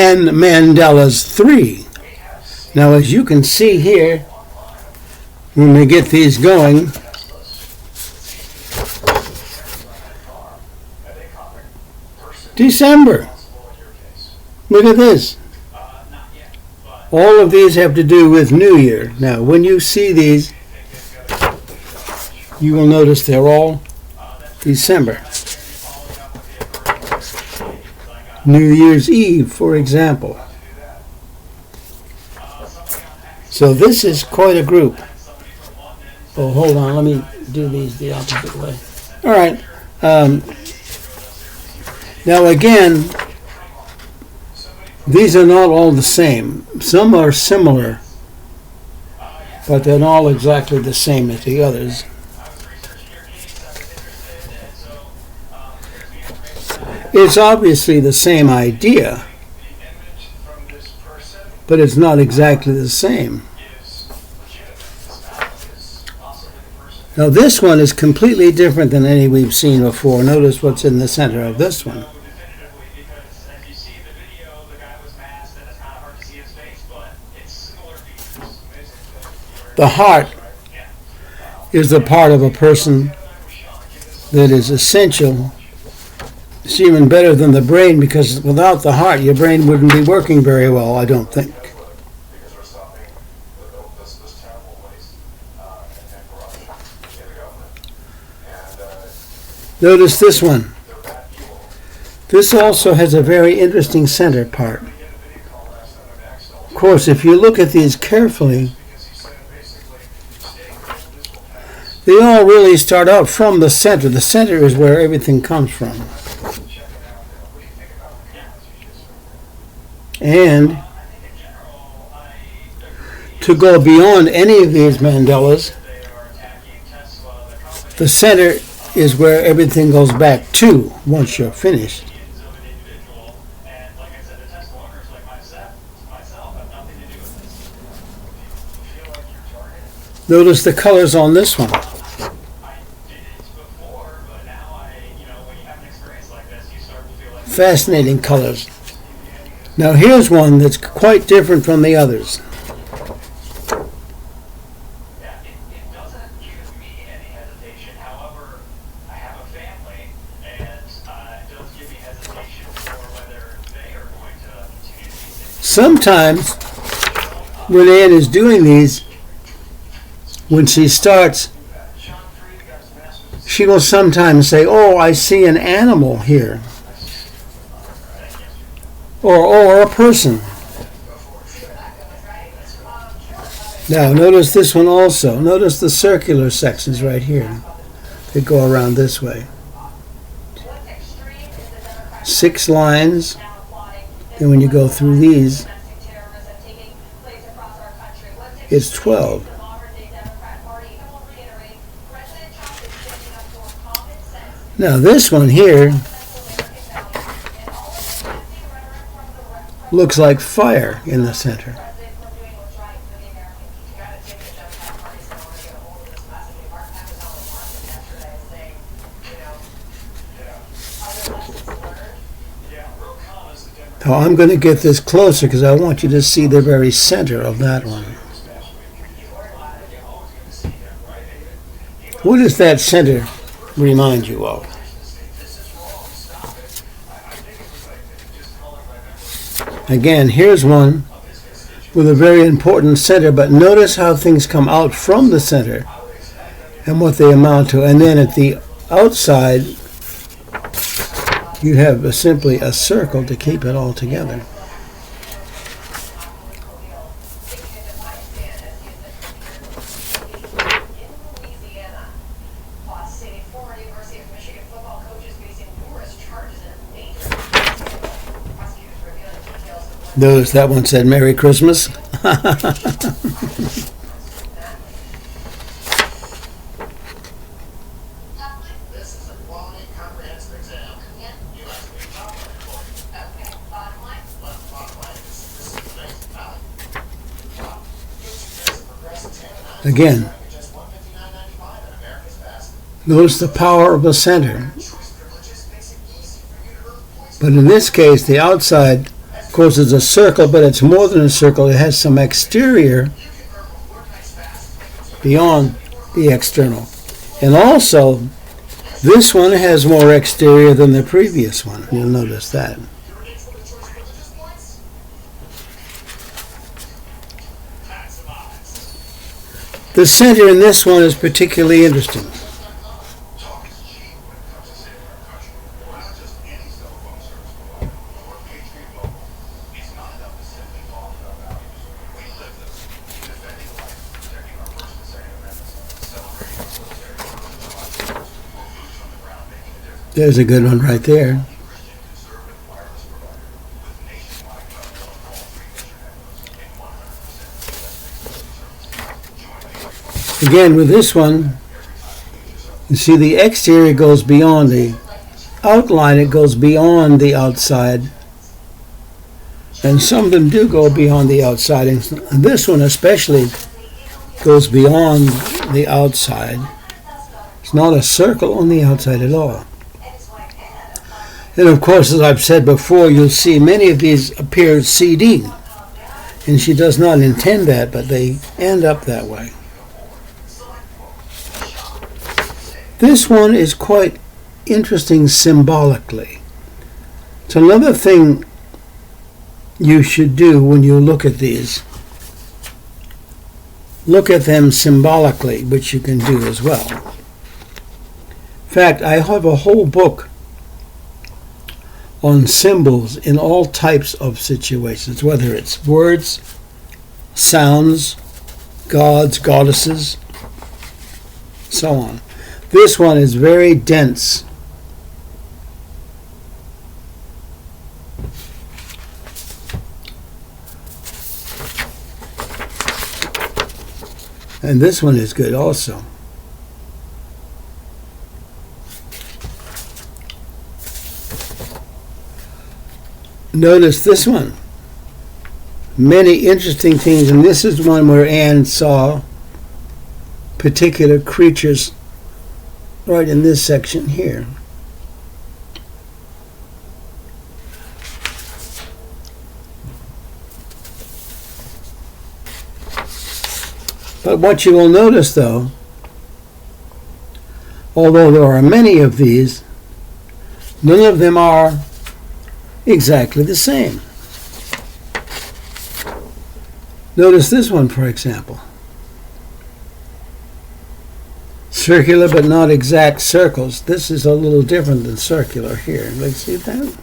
and Mandalas 3. Now, as you can see here, when we get these going, December. Look at this. All of these have to do with New Year. Now, when you see these, you will notice they're all December. New Year's Eve, for example. So this is quite a group. Oh, hold on. Let me do these the opposite way. All right. Now, again, these are not all the same. Some are similar, but they're not all exactly the same as the others. It's obviously the same idea, but it's not exactly the same. Now this one is completely different than any we've seen before. Notice what's in the center of this one. The heart is the part of a person that is essential. It's even better than the brain, because without the heart, your brain wouldn't be working very well, I don't think. Notice this one. This also has a very interesting center part. Of course, if you look at these carefully, they all really start out from the center. The center is where everything comes from. And to go beyond any of these mandalas, the center is where everything goes back to once you're finished. Notice the colors on this one. Fascinating colors. Now here's one that's quite different from the others. Sometimes when Anne is doing these, when she starts, she will sometimes say, "Oh, I see an animal here." Or a person. Now notice this one also. Notice the circular sections right here. They go around this way. 6 lines. And when you go through these, it's 12. Now this one here looks like fire in the center. Now I'm going to get this closer because I want you to see the very center of that one. What does that center remind you of? Again, here's one with a very important center, but notice how things come out from the center and what they amount to. And then at the outside, you have simply a circle to keep it all together. Notice that one said Merry Christmas. Again, notice the power of the center. But in this case, the outside, of course, it's a circle, but it's more than a circle. It has some exterior beyond the external. And also, this one has more exterior than the previous one. You'll notice that. The center in this one is particularly interesting. There's a good one right there. Again, with this one, you see the exterior goes beyond the outline. It goes beyond the outside. And some of them do go beyond the outside. And this one especially goes beyond the outside. It's not a circle on the outside at all. And of course, as I've said before, you'll see many of these appear CD. And she does not intend that, but they end up that way. This one is quite interesting symbolically. It's another thing you should do when you look at these. Look at them symbolically, which you can do as well. In fact, I have a whole book on symbols in all types of situations, whether it's words, sounds, gods, goddesses, so on. This one is very dense. And this one is good also. Notice this one. Many interesting things, and this is one where Anne saw particular creatures right in this section here. But what you will notice, though, although there are many of these, none of them are exactly the same. Notice this one, for example. Circular but not exact circles. This is a little different than circular here. Let's see that.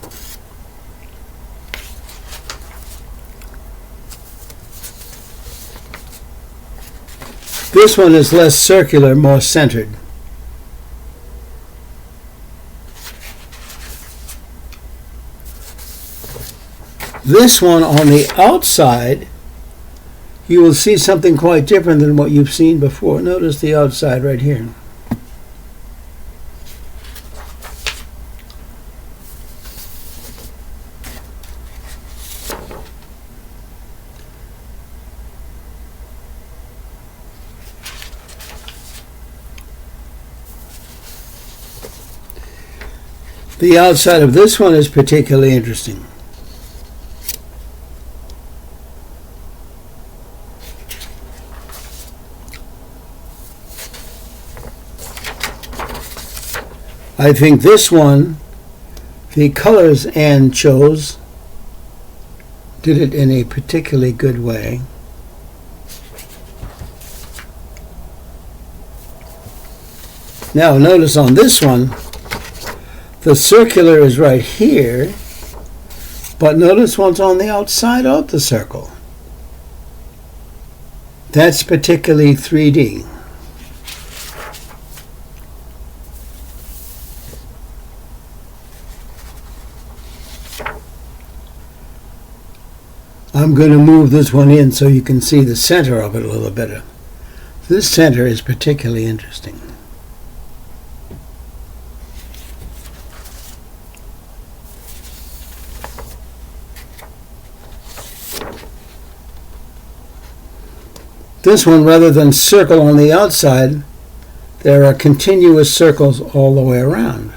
This one is less circular, more centered. This one on the outside, you will see something quite different than what you've seen before. Notice the outside right here. The outside of this one is particularly interesting. I think this one, the colors Anne chose, did it in a particularly good way. Now notice on this one, the circular is right here, but notice what's on the outside of the circle. That's particularly 3D. I'm going to move this one in so you can see the center of it a little better. This center is particularly interesting. This one, rather than circle on the outside, there are continuous circles all the way around.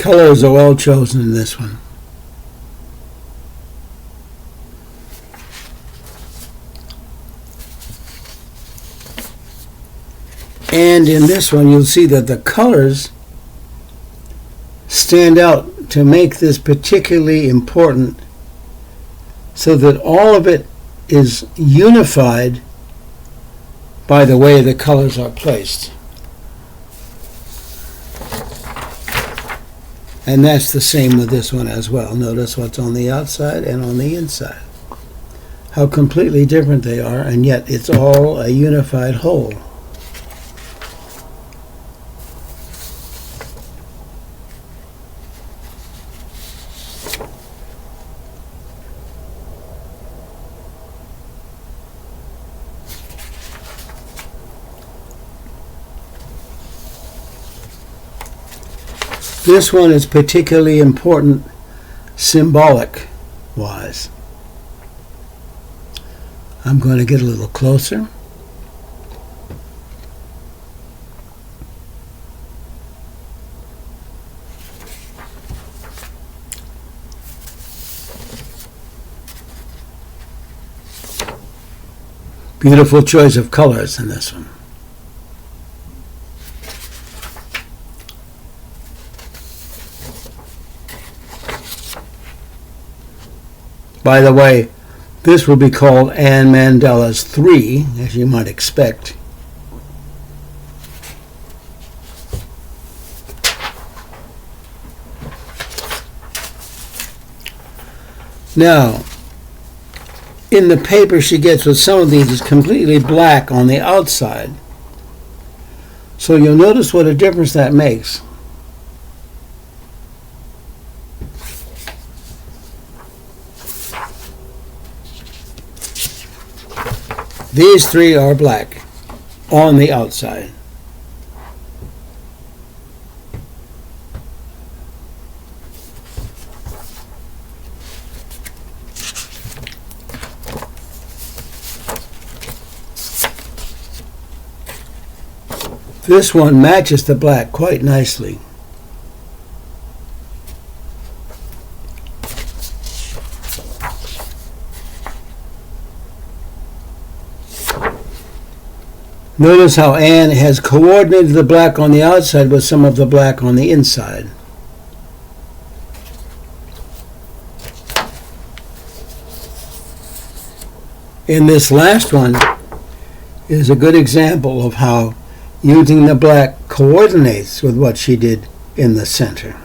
Colors are well chosen in this one. And in this one, you'll see that the colors stand out to make this particularly important, so that all of it is unified by the way the colors are placed. And that's the same with this one as well. Notice what's on the outside and on the inside. How completely different they are, and yet it's all a unified whole. This one is particularly important symbolic-wise. I'm going to get a little closer. Beautiful choice of colors in this one. By the way, this will be called Anne Mandalas 3, as you might expect. Now, in the paper she gets with some of these is completely black on the outside. So you'll notice what a difference that makes. These three are black on the outside. This one matches the black quite nicely. Notice how Anne has coordinated the black on the outside with some of the black on the inside. In this last one is a good example of how using the black coordinates with what she did in the center.